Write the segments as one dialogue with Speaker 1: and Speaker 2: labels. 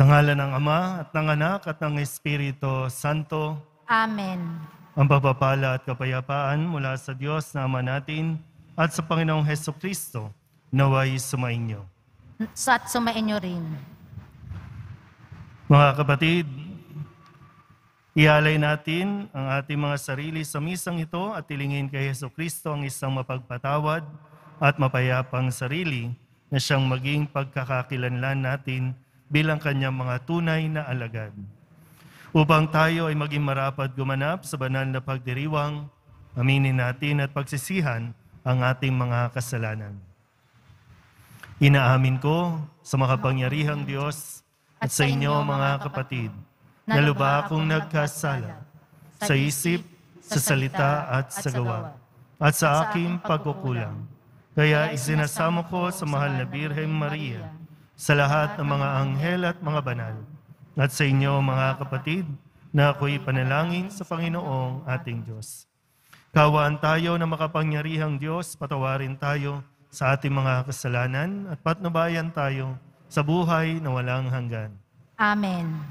Speaker 1: Sa ngalan ng Ama at ng Anak at ng Espiritu Santo,
Speaker 2: Amen.
Speaker 1: ang pagpapala at kapayapaan mula sa Diyos na Ama natin at sa Panginoong Hesukristo naway sumainyo.
Speaker 2: At sumainyo rin.
Speaker 1: Mga kapatid, ialay natin ang ating mga sarili sa misang ito at tilingin kay Hesukristo ang isang mapagpatawad at mapayapang sarili na siyang maging pagkakakilanlan natin bilang kanyang mga tunay na alagad. Upang tayo ay maging marapat gumanap sa banal na pagdiriwang, aminin natin at pagsisihan ang ating mga kasalanan. Inaamin ko sa makapangyarihang Diyos at sa inyo mga kapatid, na lubha akong nagkasala sa isip, sa salita at sa gawa, at sa aking pagkukulang. Kaya isinasamo ko sa mahal na Birheng Maria, sa lahat ng mga anghel at mga banal, at sa inyo mga kapatid, na ako'y panalangin sa Panginoong ating Diyos. Kawaan tayo na makapangyarihang Diyos, patawarin tayo sa ating mga kasalanan at patnubayan tayo sa buhay na walang hanggan.
Speaker 2: Amen.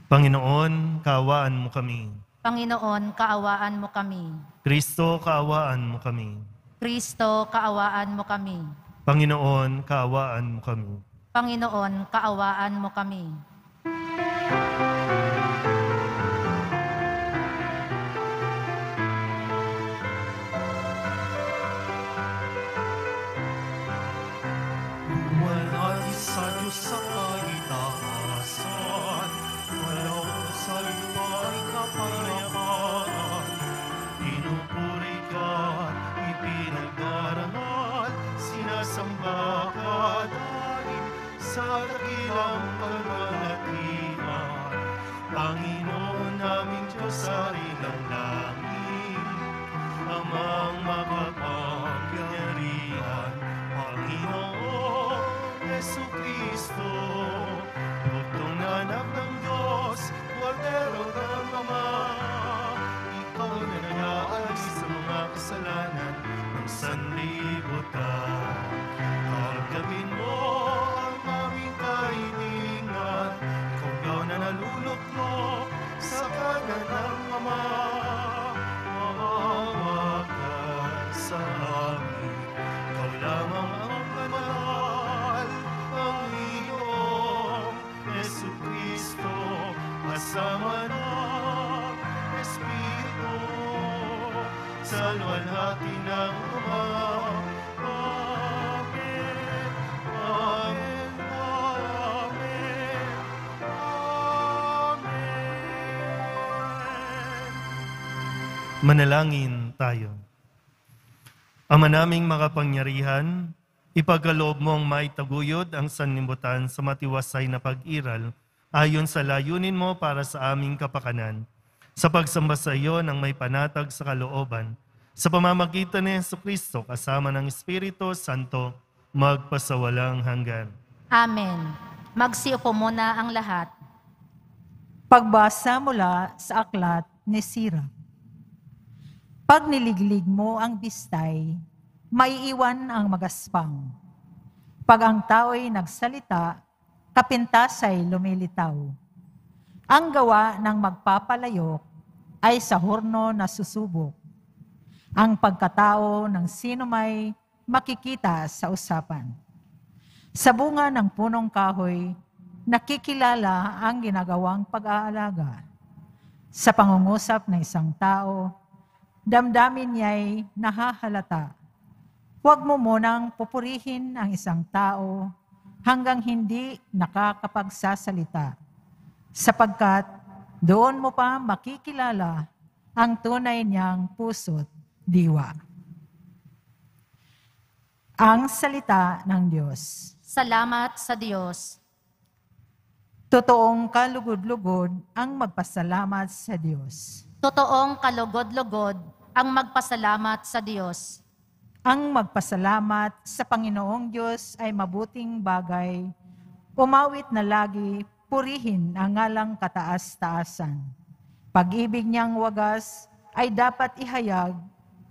Speaker 1: Panginoon, kaawaan mo kami.
Speaker 2: Panginoon, kaawaan mo kami.
Speaker 1: Kristo, kaawaan mo kami.
Speaker 2: Kristo, kaawaan mo kami.
Speaker 1: Panginoon, kaawaan mo kami.
Speaker 2: Panginoon, kaawaan mo kami.
Speaker 1: Wala sa Diyos sa kaitaasan, walang sa iyo ay kapayapaan. Pinupuri ka, ipinagdarangal, sinasamba ka dahil sa dakilang kalwalhatian. Panginoon naming Diyos sa ng langit, Amang makapangyarihan, Panginoon Hesukristo, butong na anak ng Diyos, Kordero ng Ama. Ikaw na nag-aalis sa mga kasalanan ng sanlibutan. Tanggapin mo ang aming kahilingan, ikaw daw na naluluklok sa kanan ng Ama. Maawa ka sa amin, ikaw lamang ang banal, ang iyong Hesukristo, kasama ng Espiritu, sa luwalhati ng Ama. Amen, amen, amen, amen. Manalangin tayo. Ama naming makapangyarihan, ipagkaloob mong maitaguyod ang sanlibutan sa matiwasay na pag-iral ayon sa layunin mo para sa aming kapakanan, sa pagsamba sa iyo ng may panatag sa kalooban, sa pamamagitan ni Hesukristo kasama ng Espiritu Santo, magpasawalang hanggan.
Speaker 2: Amen. Magsiupo muna ang lahat.
Speaker 3: Pagbasa mula sa aklat ni Sira. Pag niliglig mo ang bistay, maiiwan ang magaspang. Pag ang tao'y nagsalita, kapintasay lumilitaw. Ang gawa ng magpapalayok ay sa horno na susubok. Ang pagkatao ng sinumay makikita sa usapan. Sa bunga ng punong kahoy, nakikilala ang ginagawang pag-aalaga. Sa pangungusap ng isang tao, damdamin niya'y nahahalata. Huwag mo munang pupurihin ang isang tao hanggang hindi nakakapagsasalita, sapagkat doon mo pa makikilala ang tunay niyang puso't diwa. Ang salita ng Diyos.
Speaker 2: Salamat sa Diyos.
Speaker 3: Totoong kalugod-lugod ang magpasalamat sa Diyos.
Speaker 2: Totoong kalugod-lugod ang magpasalamat sa Diyos.
Speaker 3: Ang magpasalamat sa Panginoong Diyos ay mabuting bagay. Umawit na lagi, purihin ang ngalang kataas-taasan. Pag-ibig niyang wagas ay dapat ihayag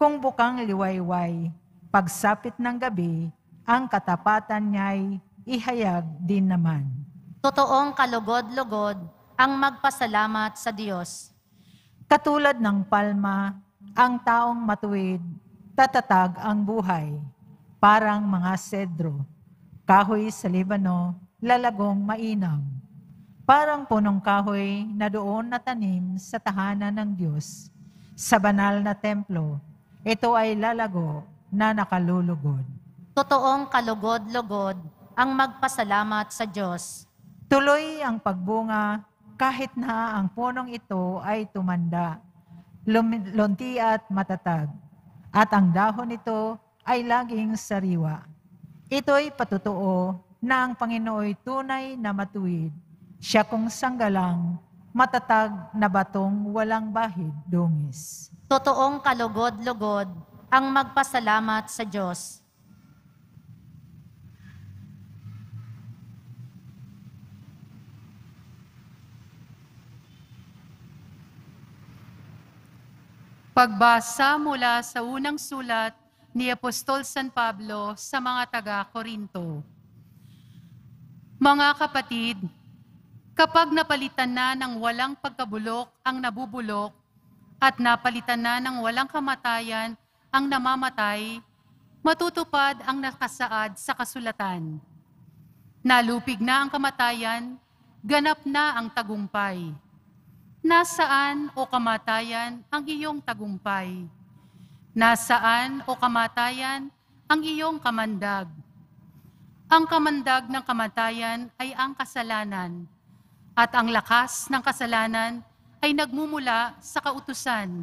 Speaker 3: kung bukang liwayway. Pagsapit ng gabi, ang katapatan niya'y ihayag din naman.
Speaker 2: Totoong kalugod-lugod ang magpasalamat sa Diyos.
Speaker 3: Katulad ng palma, ang taong matuwid, tatatag ang buhay. Parang mga sedro, kahoy sa Libano, lalagong mainam. Parang punong kahoy na doon natanim sa tahanan ng Diyos. Sa banal na templo, ito ay lalago na nakalulugod.
Speaker 2: Totoong kalugod-lugod ang magpasalamat sa Diyos.
Speaker 3: Tuloy ang pagbunga kahit na ang punong ito ay tumanda, lunti at matatag, at ang dahon nito ay laging sariwa. Ito'y patutuo na ang Panginooy tunay na matuwid. Siya kung sanggalang, matatag na batong walang bahid dungis.
Speaker 2: Totoong kalugod-lugod ang magpasalamat sa Diyos.
Speaker 4: Pagbasa mula sa unang sulat ni Apostol San Pablo sa mga taga-Korinto. Mga kapatid, kapag napalitan na ng walang pagkabulok ang nabubulok at napalitan na ng walang kamatayan ang namamatay, matutupad ang nakasaad sa kasulatan. Nalupig na ang kamatayan, ganap na ang tagumpay. Nasaan o kamatayan ang iyong tagumpay? Nasaan o kamatayan ang iyong kamandag? Ang kamandag ng kamatayan ay ang kasalanan, at ang lakas ng kasalanan ay nagmumula sa kautusan.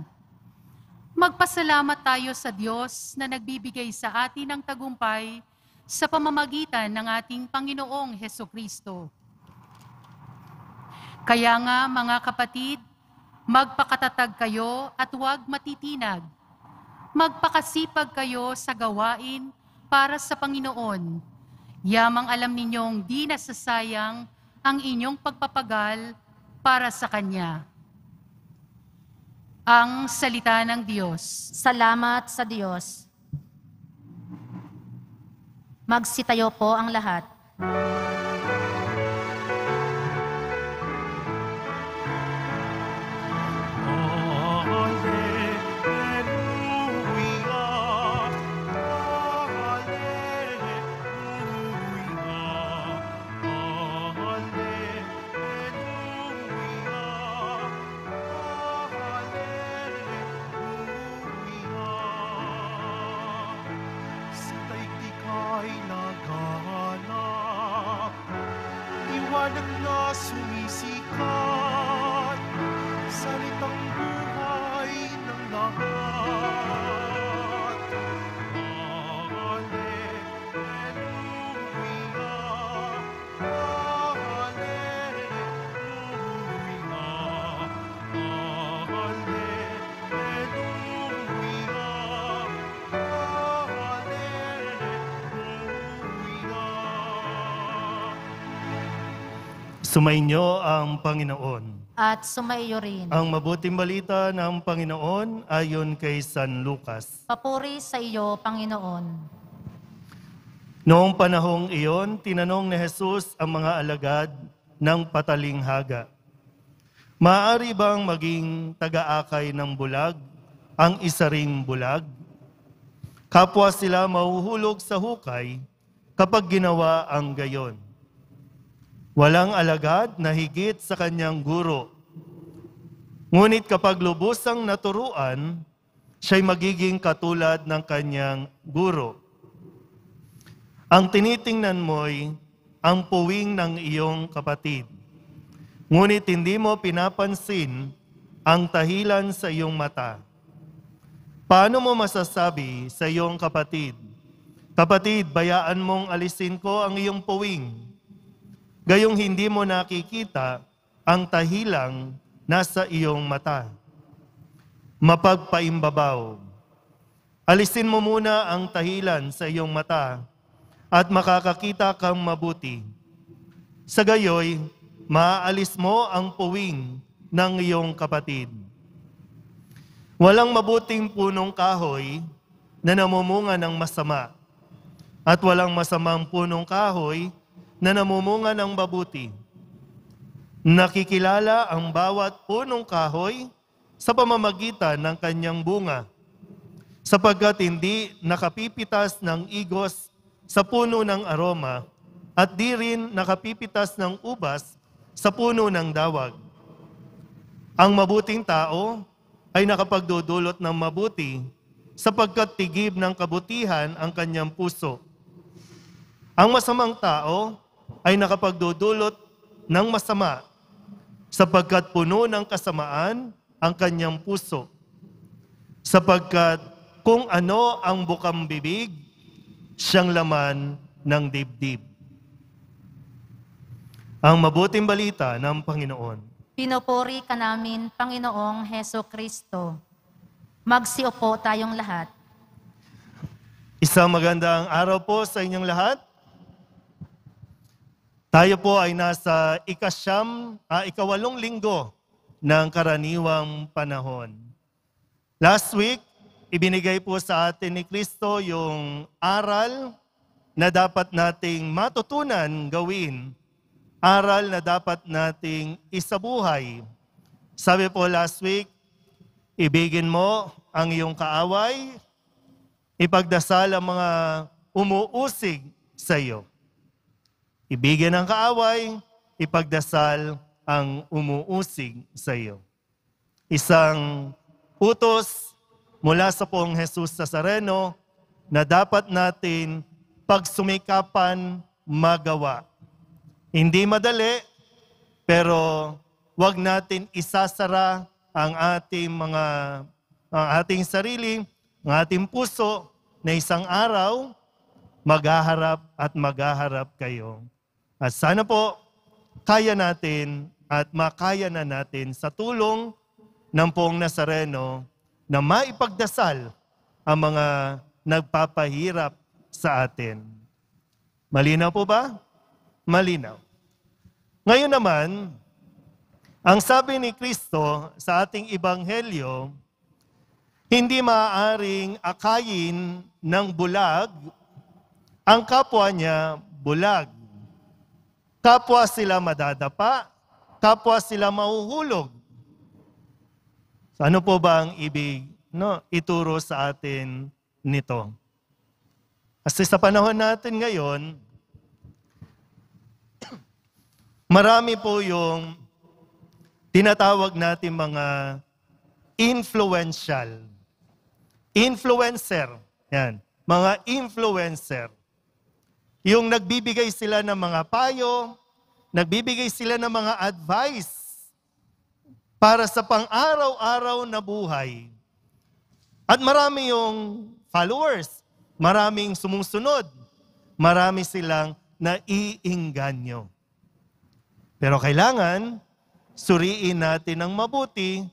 Speaker 4: Magpasalamat tayo sa Diyos na nagbibigay sa atin ng tagumpay sa pamamagitan ng ating Panginoong Hesukristo. Kaya nga, mga kapatid, magpakatatag kayo at huwag matitinag. Magpakasipag kayo sa gawain para sa Panginoon. Yamang alam ninyong di nasasayang ang inyong pagpapagal para sa Kanya. Ang salita ng Diyos.
Speaker 2: Salamat sa Diyos. Magsitayo po ang lahat.
Speaker 1: Liwanag na sumisikat, salitang buhay ng lahat. Alleluia, alleluia, alleluia. Sumainyo ang Panginoon.
Speaker 2: At sumaiyo rin.
Speaker 1: Ang mabuting balita ng Panginoon ayon kay San Lucas.
Speaker 2: Papuri sa iyo, Panginoon.
Speaker 1: Noong panahong iyon, tinanong ni Jesus ang mga alagad ng patalinghaga, maaari bang maging taga-akay ng bulag ang isa ring bulag? Kapwa sila mahuhulog sa hukay kapag ginawa ang gayon. Walang alagad na higit sa kanyang guro. Ngunit kapag lubusang naturuan, siya'y magiging katulad ng kanyang guro. Ang tinitingnan mo'y ang puwing ng iyong kapatid. Ngunit hindi mo pinapansin ang tahilan sa iyong mata. Paano mo masasabi sa iyong kapatid, kapatid, bayaan mong alisin ko ang iyong puwing? Gayong hindi mo nakikita ang tahilang nasa iyong mata. Mapagpaimbabaw. Alisin mo muna ang tahilan sa iyong mata at makakakita kang mabuti. Sa gayoy, maaalis mo ang puwing ng iyong kapatid. Walang mabuting punong kahoy na namumunga ng masama, at walang masamang punong kahoy na namumunga ng mabuti. Nakikilala ang bawat punong kahoy sa pamamagitan ng kanyang bunga, sapagkat hindi nakapipitas ng igos sa puno ng aroma at di rin nakapipitas ng ubas sa puno ng dawag. Ang mabuting tao ay nakapagdudulot ng mabuti sapagkat tigib ng kabutihan ang kanyang puso. Ang masamang tao ay nakapagdudulot ng masama sapagkat puno ng kasamaan ang kanyang puso. Sapagkat kung ano ang bukang bibig, siyang laman ng dibdib. Ang mabuting balita ng Panginoon.
Speaker 2: Pinupuri ka namin, Panginoong Heso Kristo. Magsiupo tayong lahat.
Speaker 1: Isang magandang araw po sa inyong lahat. Tayo po ay nasa ikawalong linggo ng karaniwang panahon. Last week, ibinigay po sa atin ni Kristo yung aral na dapat nating matutunan gawin. Aral na dapat nating isabuhay. Sabi po last week, ibigin mo ang iyong kaaway, ipagdasal ang mga umuusig sa iyo. Ibigin ang kaaway, ipagdasal ang umuusig sa iyo. Isang utos mula sa Poong Jesus Nazareno na dapat natin pagsumikapan magawa. Hindi madali, pero wag natin isasara ang ating sarili, ang ating puso na isang araw maghaharap kayo. At sana po kaya natin at makaya na natin sa tulong ng Poong Nazareno na maipagdasal ang mga nagpapahirap sa atin. Malinaw po ba? Malinaw. Ngayon naman, ang sabi ni Kristo sa ating ebanghelyo, hindi maaaring akayin ng bulag ang kapwa niya bulag. Kapwa sila madadapa, kapwa sila mahuhulog. So ano po ba ang ibig ituro sa atin nito? Kasi sa panahon natin ngayon, marami po yung tinatawag natin mga influencer. Yan, mga influencer. Yung nagbibigay sila ng mga payo, nagbibigay sila ng mga advice para sa pang-araw-araw na buhay. At marami yung followers, maraming sumusunod, marami silang naiingganyo. Pero kailangan suriin natin ng mabuti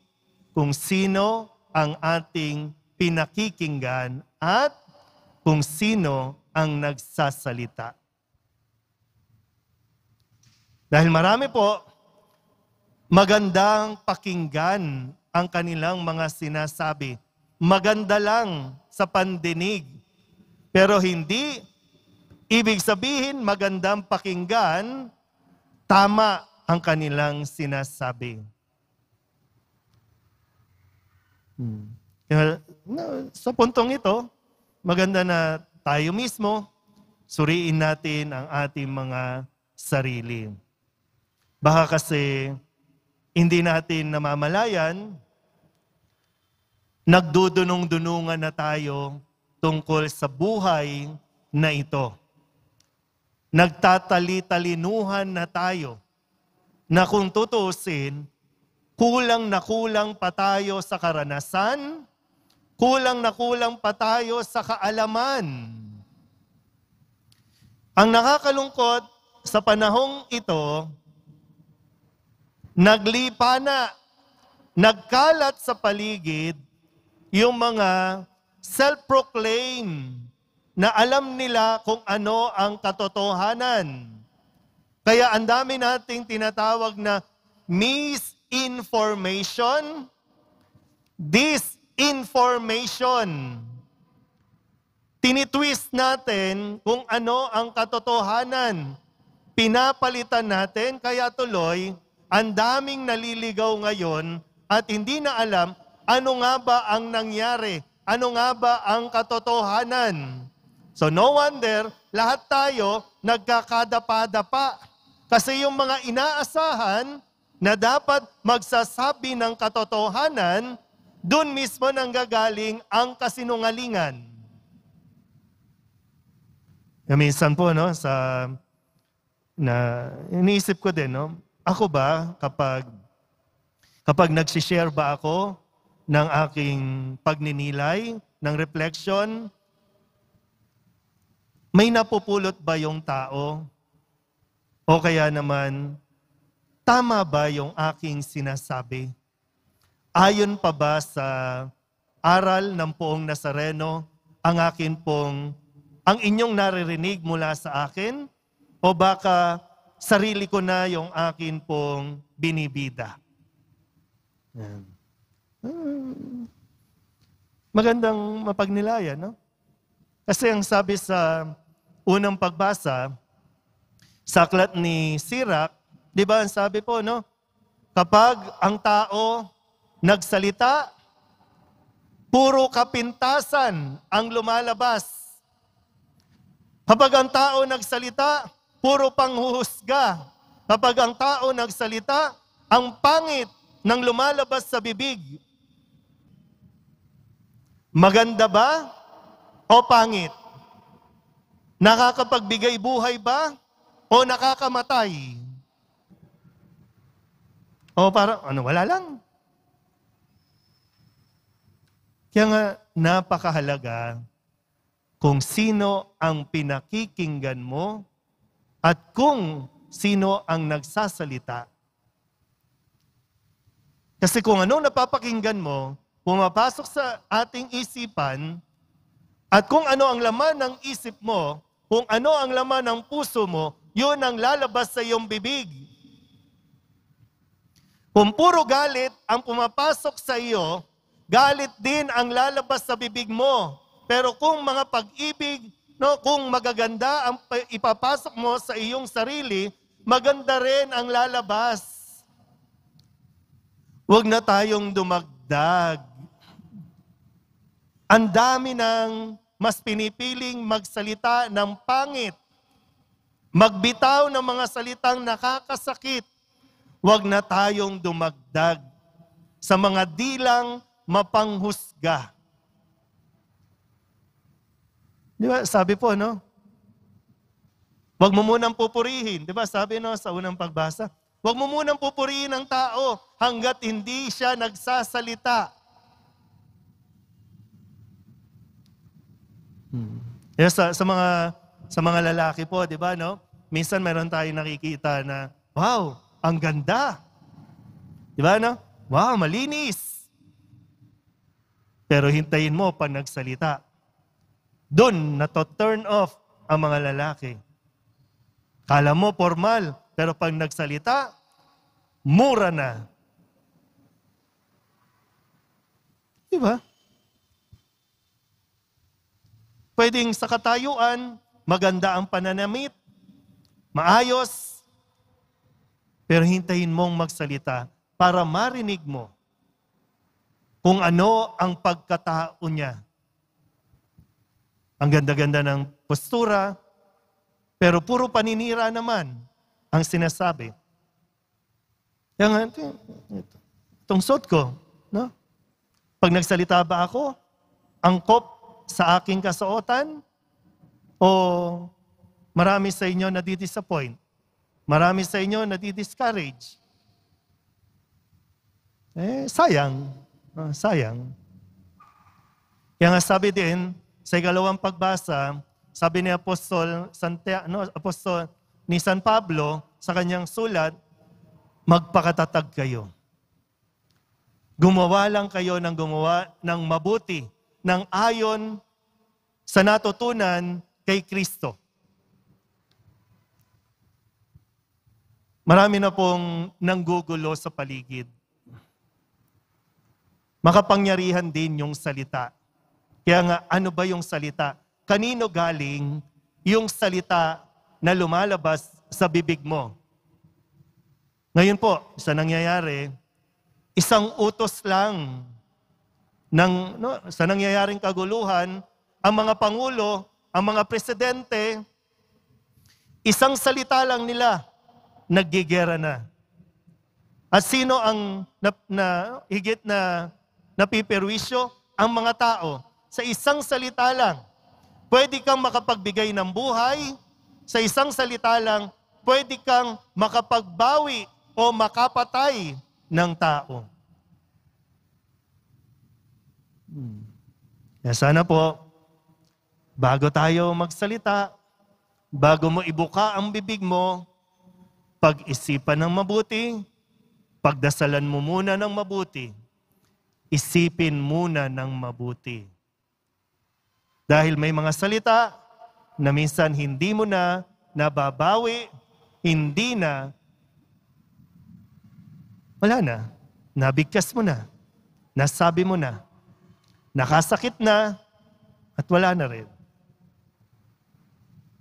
Speaker 1: kung sino ang ating pinakikinggan at kung sino ang nagsasalita. Dahil marami po, magandang pakinggan ang kanilang mga sinasabi. Maganda lang sa pandinig. Pero hindi ibig sabihin magandang pakinggan, tama ang kanilang sinasabi. Sa puntong ito, maganda na tayo mismo, suriin natin ang ating mga sarili. Baka kasi hindi natin namamalayan, nagdudunong-dunungan na tayo tungkol sa buhay na ito. Nagtatali-talinuhan na tayo na kung tutusin, kulang na kulang pa tayo sa karanasan, kulang na kulang pa tayo sa kaalaman. Ang nakakalungkot sa panahong ito, naglipa na, nagkalat sa paligid yung mga self-proclaim na alam nila kung ano ang katotohanan. Kaya ang dami nating tinatawag na misinformation, disinformation. Tinitwist natin kung ano ang katotohanan. Pinapalitan natin, kaya tuloy ang daming naliligaw ngayon at hindi na alam ano nga ba ang nangyari, ano nga ba ang katotohanan. So no wonder, lahat tayo nagkakadapa-dapa. Kasi yung mga inaasahan na dapat magsasabi ng katotohanan, dun mismo nanggagaling ang kasinungalingan. Minsan po, no, iniisip ko din, no, ako ba, kapag nagsishare ba ako ng aking pagninilay, ng reflection, may napupulot ba yung tao? O kaya naman, tama ba yung aking sinasabi? Ayon pa ba sa aral ng Poong Nazareno ang inyong naririnig mula sa akin? O baka sarili ko na yung akin pong binibida? Yan. Magandang mapagnilayan, no? Kasi ang sabi sa unang pagbasa, sa aklat ni Sirach, di ba ang sabi po, no? Kapag ang tao nagsalita, puro kapintasan ang lumalabas. Kapag ang tao nagsalita, puro panghuhusga. Kapag ang tao nagsalita, ang pangit ng lumalabas sa bibig. Maganda ba o pangit? Nakakapagbigay buhay ba o nakakamatay? O parang, wala lang. Kaya nga, napakahalaga kung sino ang pinakikinggan mo at kung sino ang nagsasalita. Kasi kung ano napapakinggan mo, pumapasok sa ating isipan, at kung ano ang laman ng isip mo, kung ano ang laman ng puso mo, yun ang lalabas sa iyong bibig. Kung puro galit ang pumapasok sa iyo, galit din ang lalabas sa bibig mo. Pero kung mga pag-ibig, no, kung magaganda ang ipapasok mo sa iyong sarili, maganda rin ang lalabas. Huwag na tayong dumagdag. Ang dami ng mas pinipiling magsalita ng pangit, magbitaw ng mga salitang nakakasakit. Huwag na tayong dumagdag sa mga dilang mapanghusga. Di ba? Sabi po, no? Huwag mo munang pupurihin. Di ba? Sabi, no, sa unang pagbasa. Huwag mo munang pupurihin ang tao hanggat hindi siya nagsasalita. Yeah, sa mga lalaki po, di ba, no? Minsan meron tayong nakikita na, wow, ang ganda. Di ba, no? Wow, malinis. Pero hintayin mo pag nagsalita. Doon turn off ang mga lalaki. Kala mo formal, pero pag nagsalita, mura na. Di ba? Pwedeng sa katayuan, maganda ang pananamit, maayos, pero hintayin mong magsalita para marinig mo kung ano ang pagkatao niya. Ang ganda-ganda ng postura, pero puro paninira naman ang sinasabi. Kaya nga, itong suot ko, no? Pag nagsalita ba ako, angkop sa aking kasuotan, o marami sa inyo na di-disappoint? Marami sa inyo na di-discourage? Sayang. Sayang. Kaya nga sabi din, sa ikalawang pagbasa, sabi ni Apostol ni San Pablo sa kanyang sulat, magpakatatag kayo. Gumawa lang kayo ng gumawa ng mabuti, ng ayon sa natutunan kay Kristo. Marami na pong nanggugulo sa paligid. Makapangyarihan din yung salita. Kaya nga, ano ba yung salita? Kanino galing yung salita na lumalabas sa bibig mo? Ngayon po, sa nangyayari, isang utos lang sa nangyayaring kaguluhan, ang mga pangulo, ang mga presidente, isang salita lang nila, naggigera na. At sino ang higit na napiperwisyo? Ang mga tao. Sa isang salita lang, pwede kang makapagbigay ng buhay. Sa isang salita lang, pwede kang makapagbawi o makapatay ng tao. Kaya sana po, bago tayo magsalita, bago mo ibuka ang bibig mo, pag-isipan ng mabuti, pagdasalan mo muna ng mabuti, isipin muna ng mabuti. Dahil may mga salita na minsan hindi mo na nababawi, hindi na, wala na, nabigkas mo na, nasabi mo na, nakasakit na, at wala na rin.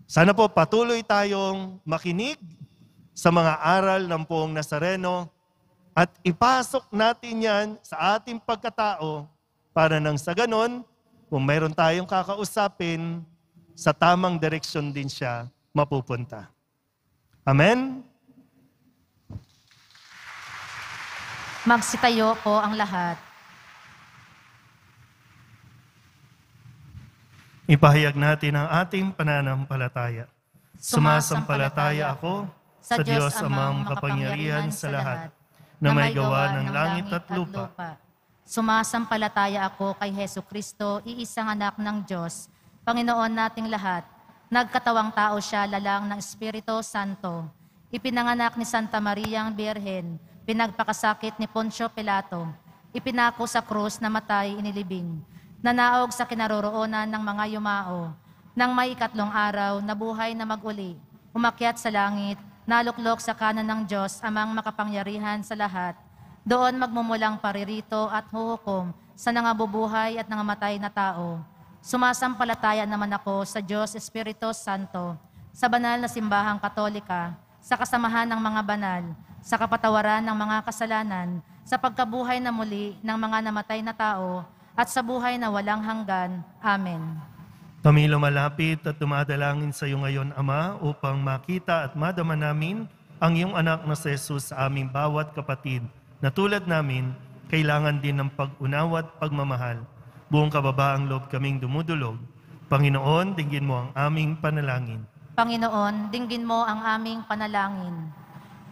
Speaker 1: Sana po patuloy tayong makinig sa mga aral ng Poong Nazareno at ipasok natin yan sa ating pagkatao para nang sa ganon, kung mayroon tayong kakausapin, sa tamang direksyon din siya mapupunta. Amen?
Speaker 2: Magsitayo po ang lahat.
Speaker 1: Ipahayag natin ang ating pananampalataya. Sumasampalataya ako sa Diyos amang makapangyarihan sa lahat, na may gawa ng langit at lupa.
Speaker 2: Sumasampalataya ako kay Hesu Kristo, iisang anak ng Diyos, Panginoon nating lahat. Nagkatawang tao siya, lalang ng Espiritu Santo. Ipinanganak ni Santa Mariang Birhen, pinagpakasakit ni Poncio Pilato, ipinako sa krus, namatay, inilibing. Nanaog sa kinaroroonan ng mga yumao. Nang may 3 araw, nabuhay na mag-uli. Umakyat sa langit, naluklok sa kanan ng Diyos, amang makapangyarihan sa lahat. Doon magmumulang paririto at huhukom sa nangabubuhay at nangamatay na tao. Sumasampalataya naman ako sa Diyos Espiritu Santo, sa banal na simbahang katolika, sa kasamahan ng mga banal, sa kapatawaran ng mga kasalanan, sa pagkabuhay na muli ng mga namatay na tao, at sa buhay na walang hanggan. Amen.
Speaker 1: Kami lumalapit at dumadalangin sa iyo ngayon, Ama, upang makita at madama namin ang iyong anak na si Jesus sa aming bawat kapatid, na tulad namin, kailangan din ng pag-unawa at pagmamahal. Buong kababaang loob kaming dumudulog. Panginoon, dinggin mo ang aming panalangin.
Speaker 2: Panginoon, dinggin mo ang aming panalangin.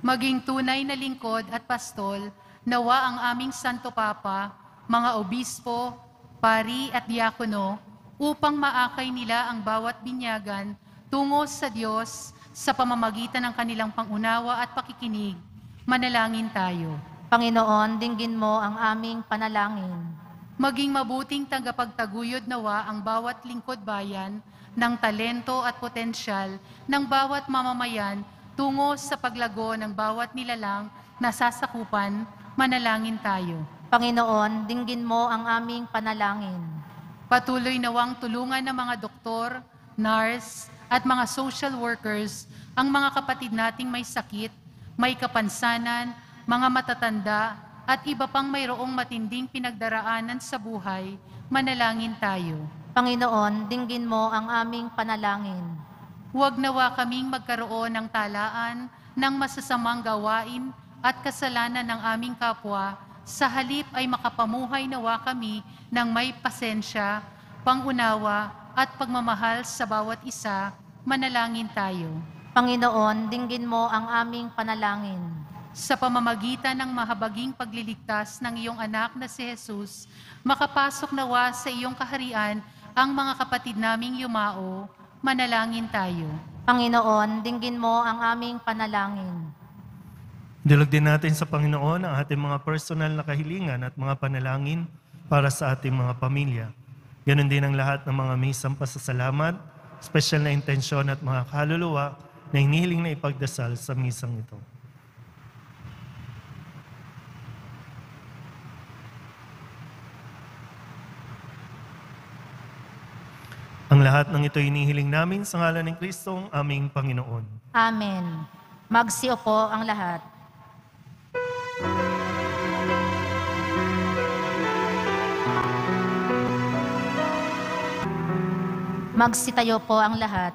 Speaker 4: Maging tunay na lingkod at pastol, nawa ang aming Santo Papa, mga obispo, pari at diakono, upang maakay nila ang bawat binyagan tungo sa Diyos sa pamamagitan ng kanilang pangunawa at pakikinig. Manalangin tayo.
Speaker 2: Panginoon, dinggin mo ang aming panalangin.
Speaker 4: Maging mabuting tagapagtaguyod nawa ang bawat lingkod bayan ng talento at potensyal ng bawat mamamayan tungo sa paglago ng bawat nilalang na sasakupan. Manalangin tayo.
Speaker 2: Panginoon, dinggin mo ang aming panalangin.
Speaker 4: Patuloy nawang tulungan ng mga doktor, nurse, at mga social workers ang mga kapatid nating may sakit, may kapansanan, mga matatanda, at iba pang mayroong matinding pinagdaraanan sa buhay. Manalangin tayo.
Speaker 2: Panginoon, dinggin mo ang aming panalangin.
Speaker 4: Huwag nawa kaming magkaroon ng talaan ng masasamang gawain at kasalanan ng aming kapwa. Sa halip ay makapamuhay nawa kami ng may pasensya, pangunawa at pagmamahal sa bawat isa. Manalangin tayo.
Speaker 2: Panginoon, dinggin mo ang aming panalangin.
Speaker 4: Sa pamamagitan ng mahabaging pagliligtas ng iyong anak na si Jesus, makapasok nawa sa iyong kaharian ang mga kapatid naming yumao. Manalangin tayo.
Speaker 2: Panginoon, dinggin mo ang aming panalangin.
Speaker 1: Dilog din natin sa Panginoon ang ating mga personal na kahilingan at mga panalangin para sa ating mga pamilya. Ganon din ang lahat ng mga misang pasasalamat, special na intensyon at mga kaluluwa na hinihiling na ipagdasal sa misang ito. Ang lahat ng ito hinihiling namin sa ngalan ng Kristong aming Panginoon.
Speaker 2: Amen. Magsiupo ang lahat. Magsitayo po ang lahat.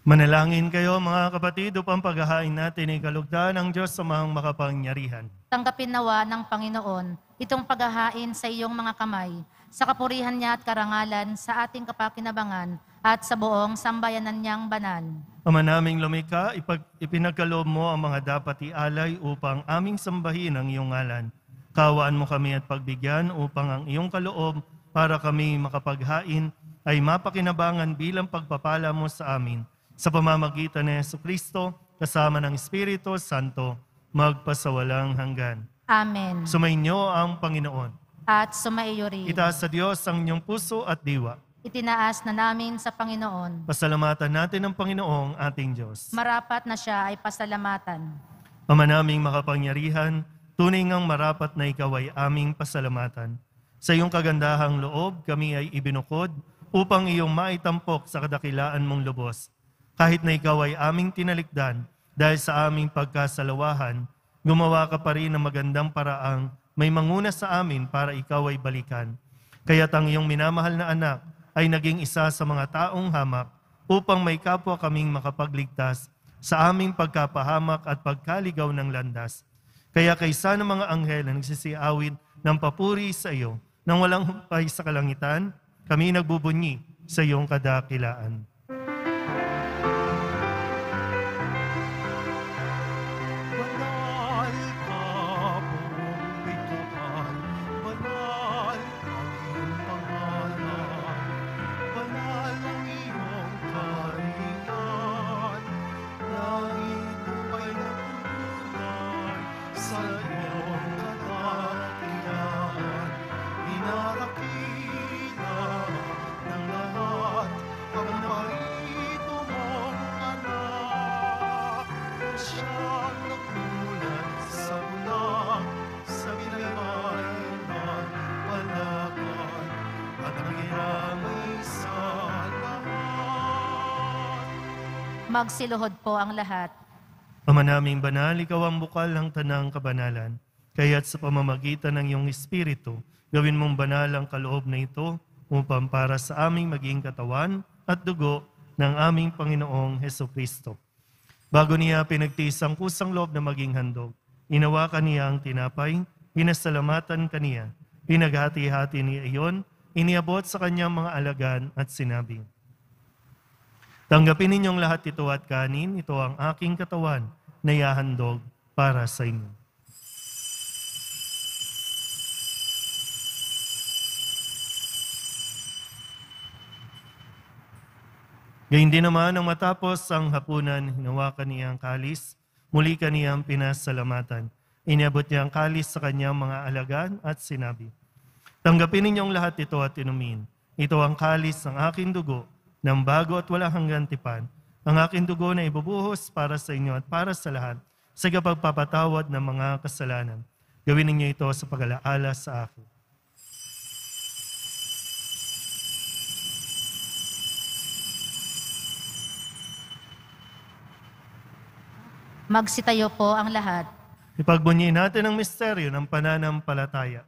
Speaker 1: Manalangin kayo mga kapatid upang paghahain natin ay kalugdan ng Diyos sa mga makapangyarihan.
Speaker 2: Tanggapin nawa ng Panginoon itong paghahain sa iyong mga kamay, sa kapurihan niya at karangalan sa ating kapakinabangan at sa buong sambayanan niyang banal.
Speaker 1: Ama naming lumikha, ipinagkaloob mo ang mga dapat ialay upang aming sambahin ang iyong ngalan. Kawaan mo kami at pagbigyan upang ang iyong kaloob para kami makapaghain ay mapakinabangan bilang pagpapala mo sa amin. Sa pamamagitan ni Jesucristo, kasama ng Espiritu Santo, magpasawalang hanggan.
Speaker 2: Amen.
Speaker 1: Sumainyo ang Panginoon.
Speaker 2: At sumaiyo rin.
Speaker 1: Itaas sa Diyos ang inyong puso at diwa.
Speaker 2: Itinaas na namin sa Panginoon.
Speaker 1: Pasalamatan natin ang Panginoong ating Diyos.
Speaker 2: Marapat na siya ay pasalamatan.
Speaker 1: Ama naming makapangyarihan, tunay ngang marapat na ikaw ay aming pasalamatan. Sa iyong kagandahang loob, kami ay ibinukod upang iyong maitampok sa kadakilaan mong lubos. Kahit na ikaw ay aming tinalikdan dahil sa aming pagkasalawahan, gumawa ka pa rin ng magandang paraang may manguna sa amin para ikaw ay balikan. Kaya't ang iyong minamahal na anak ay naging isa sa mga taong hamak upang may kapwa kaming makapagligtas sa aming pagkapahamak at pagkaligaw ng landas. Kaya kaysa ng mga anghel na nagsisiawit ng papuri sa iyo nang walang humpay sa kalangitan, kami nagbubunyi sa iyong kadakilaan.
Speaker 2: Magsiluhod po ang lahat.
Speaker 1: Ama naming banal, ikaw ang bukal ng tanang kabanalan. Kaya't sa pamamagitan ng iyong Espiritu, gawin mong banal ang kaloob na ito upang para sa aming maging katawan at dugo ng aming Panginoong Hesukristo. Bago niya pinagtiis ang kusang loob na maging handog, inawakan niya ang tinapay, pinasalamatan kaniya, pinaghati-hati niya iyon, iniabot sa kanyang mga alagan at sinabi, tanggapin ninyong lahat ito at kanin, ito ang aking katawan na ihahandog para sa inyo. Gayun din naman nang matapos ang hapunan, hinawakan niya ang kalis, muli kaniyang pinasalamatan. Iniabot niya ang kalis sa kanyang mga alagan at sinabi, tanggapin ninyong lahat ito at inumin. Ito ang kalis ng aking dugo, ng bago at walang hanggang tipan, ang aking dugo na ibubuhos para sa inyo at para sa lahat sa kapagpapatawad ng mga kasalanan. Gawin ninyo ito sa pag-alaala sa akin.
Speaker 2: Magsitayo po ang lahat.
Speaker 1: Ipagbunyi natin ang misteryo ng pananampalataya.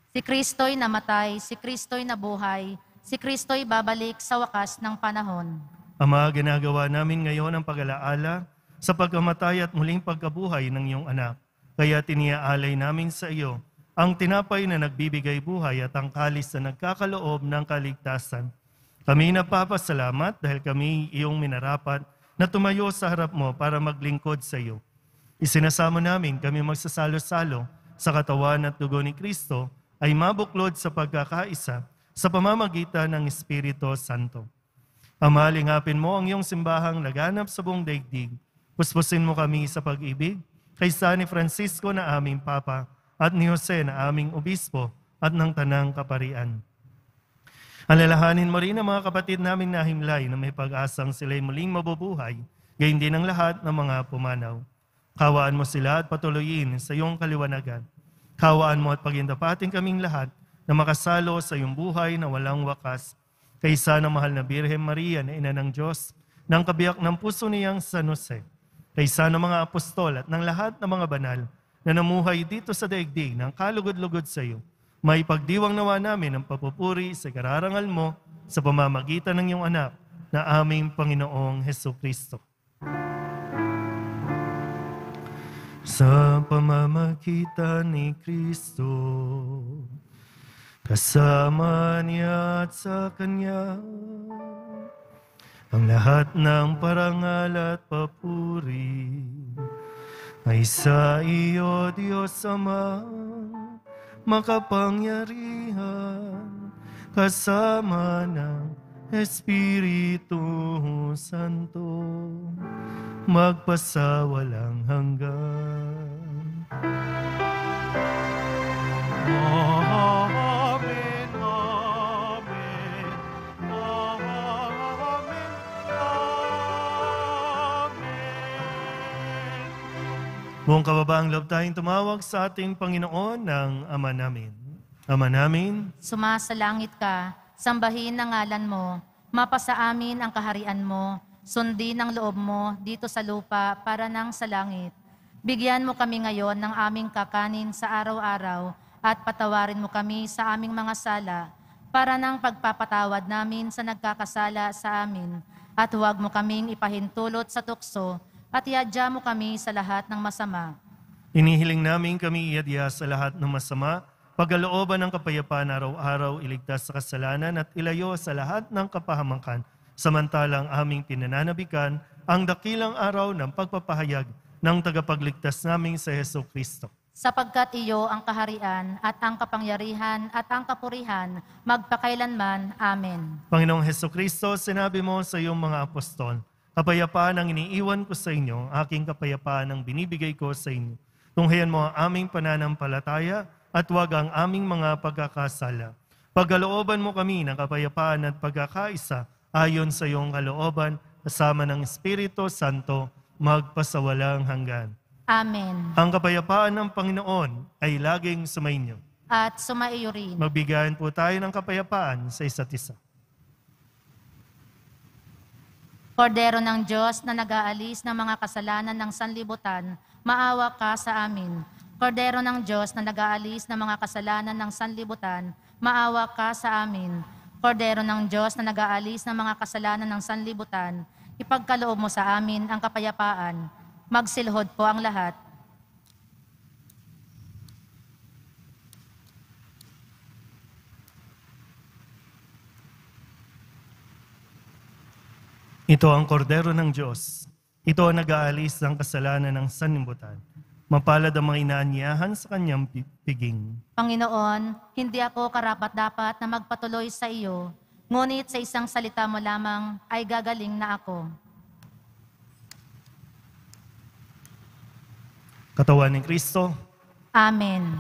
Speaker 2: Si Kristo'y namatay, si Kristo'y nabuhay, si Kristo'y babalik sa wakas ng panahon.
Speaker 1: Ama, ginagawa namin ngayon ang pag-alaala sa pagkamatay at muling pagkabuhay ng iyong anak. Kaya tiniaalay namin sa iyo ang tinapay na nagbibigay buhay at ang kalis na nagkakaloob ng kaligtasan. Kami napapasalamat dahil kami iyong minarapat na tumayo sa harap mo para maglingkod sa iyo. Isinasamo namin kami magsasalo-salo sa katawan at dugo ni Kristo ay mabuklod sa pagkakaisa sa pamamagitan ng Espiritu Santo. Ama, lingapin mo ang iyong simbahang laganap sa buong daigdig. Puspusin mo kami sa pag-ibig, kaysa ni Francisco na aming Papa at ni Jose na aming Obispo at ng Tanang Kaparian. Alalahanin mo rin ang mga kapatid naming nahimlay na may pag-asang sila'y muling mabubuhay, gayon din ang lahat ng mga pumanaw. Kawaan mo sila at patuloyin sa iyong kaliwanagan. Kawaan mo at pagindapatin kaming lahat na makasalo sa iyong buhay na walang wakas, kaysa ng mahal na Birhen Maria na ina ng Diyos, ng kabiyak ng puso niyang San Jose, kaysa ng mga apostol at ng lahat ng mga banal na namuhay dito sa daigdig ng kalugod-lugod sa iyo, may pagdiwang nawa namin ang papupuri sa kararangal mo sa pamamagitan ng iyong anak na aming Panginoong Hesukristo. Sa pamamagitan ni Kristo, kasama niya at sa Kanya, ang lahat ng parangal at papuri ay sa iyo, Diyos Ama, makapangyarihan, kasama ng Espiritu Santo, magpasawalang hanggan. Amen, amen, amen, amen. Buong kababaang loob tayong tumawag sa ating Panginoon ng Ama namin. Ama namin,
Speaker 2: Sumasalangit ka, sambahin ang ngalan mo, mapasa amin ang kaharian mo, sundin ang loob mo dito sa lupa para nang sa langit. Bigyan mo kami ngayon ng aming kakanin sa araw-araw at patawarin mo kami sa aming mga sala para nang pagpapatawad namin sa nagkakasala sa amin. At huwag mo kaming ipahintulot sa tukso at iadya mo kami sa lahat ng masama.
Speaker 1: inihiling namin kami iadya sa lahat ng masama, pagkalooban ng kapayapaan araw-araw, iligtas sa kasalanan at ilayo sa lahat ng kapahamakan, samantalang aming pinananabikan ang dakilang araw ng pagpapahayag ng tagapagligtas naming sa Hesukristo.
Speaker 2: Sapagkat iyo ang kaharian at ang kapangyarihan at ang kapurihan magpakailanman. Amen.
Speaker 1: Panginoong Hesukristo, sinabi mo sa iyong mga apostol, kapayapaan ang iniiwan ko sa inyo, aking kapayapaan ang binibigay ko sa inyo. Tunghayan mo ang aming pananampalataya at huwag ang aming mga pagkakasala. Pagkalooban mo kami ng kapayapaan at pagkakaisa ayon sa iyong kalooban, kasama ng Espiritu Santo, magpasawalang hanggan.
Speaker 2: Amen.
Speaker 1: Ang kapayapaan ng Panginoon ay laging sumainyo.
Speaker 2: At sumaiyo rin.
Speaker 1: Magbigayan po tayo ng kapayapaan sa isa't isa.
Speaker 2: Kordero ng Diyos na nag-aalis ng mga kasalanan ng sanlibutan, maawa ka sa amin. Kordero ng Diyos na nag-aalis ng mga kasalanan ng sanlibutan, maawa ka sa amin. Kordero ng Diyos na nag-aalis ng mga kasalanan ng sanlibutan, ipagkaloob mo sa amin ang kapayapaan. Magsilhod po ang lahat.
Speaker 1: Ito ang kordero ng Diyos. Ito ang nag-aalis ng kasalanan ng sanlibutan. Mapalad ang mga inaanyahan sa kanyang piging.
Speaker 2: Panginoon, hindi ako karapat-dapat na magpatuloy sa iyo, ngunit sa isang salita mo lamang ay gagaling na ako.
Speaker 1: Katawan ni Kristo.
Speaker 2: Amen.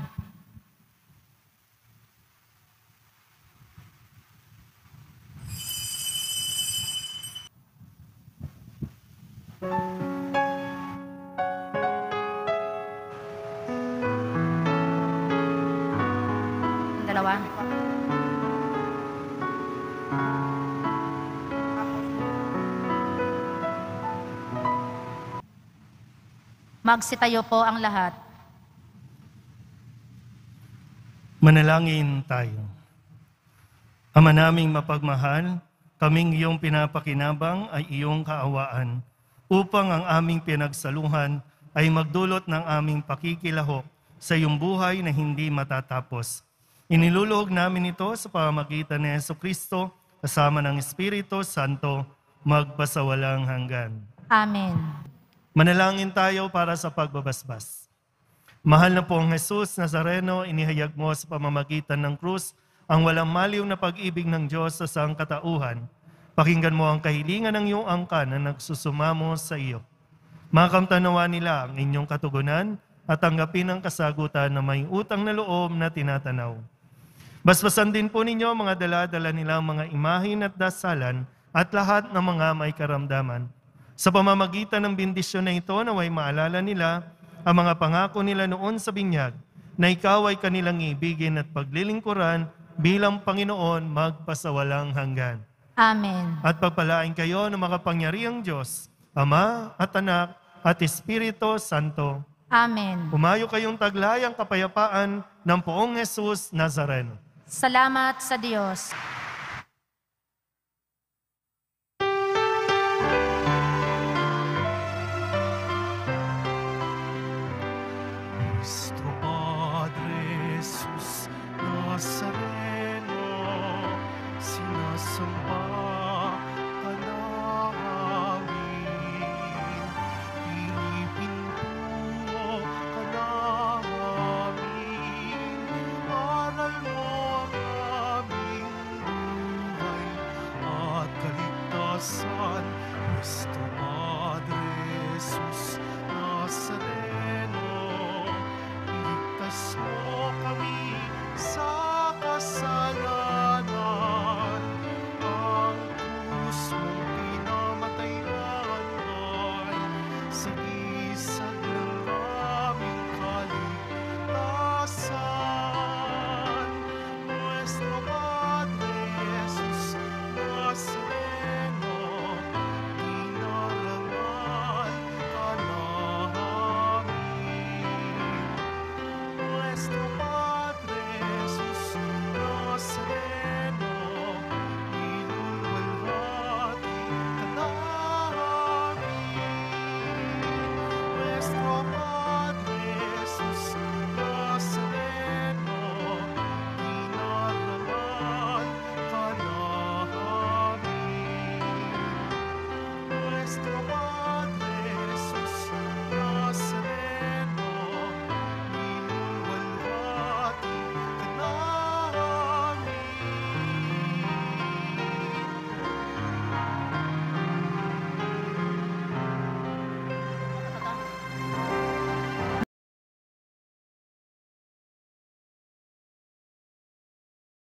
Speaker 2: Dalawa. Magsitayo po ang lahat.
Speaker 1: Manalangin tayo. Ama naming mapagmahal, kaming iyong pinapakinabang ay iyong kaawaan, upang ang aming pinagsaluhan ay magdulot ng aming pakikilahok sa iyong buhay na hindi matatapos. Iniluluhog namin ito sa pamamagitan ni Hesukristo, kasama ng Espiritu Santo, magpasawalang hanggan.
Speaker 2: Amen.
Speaker 1: Manalangin tayo para sa pagbabasbas. Mahal na pong Jesus Nazareno, inihayag mo sa pamamagitan ng krus ang walang maliw na pag-ibig ng Diyos sa sangkatauhan. Pakinggan mo ang kahilingan ng iyong angkan na nagsusumamo sa iyo. Makamtanawa nila ang inyong katugunan at tanggapin ang kasagutan na may utang na loob na tinatanaw. Basbasan din po ninyo mga dala-dala nilang mga imahin at dasalan at lahat ng mga may karamdaman. Sa pamamagitan ng bendisyon na ito, naway maalala nila ang mga pangako nila noon sa binyag, na ikaw ay kanilang ibigin at paglilingkuran bilang Panginoon magpasawalang hanggan.
Speaker 2: Amen.
Speaker 1: At pagpalain kayo ng makapangyarihang Diyos, Ama at Anak at Espiritu Santo.
Speaker 2: Amen.
Speaker 1: Umayo kayong taglayang kapayapaan ng poong Jesus Nazareno.
Speaker 2: Salamat sa Diyos.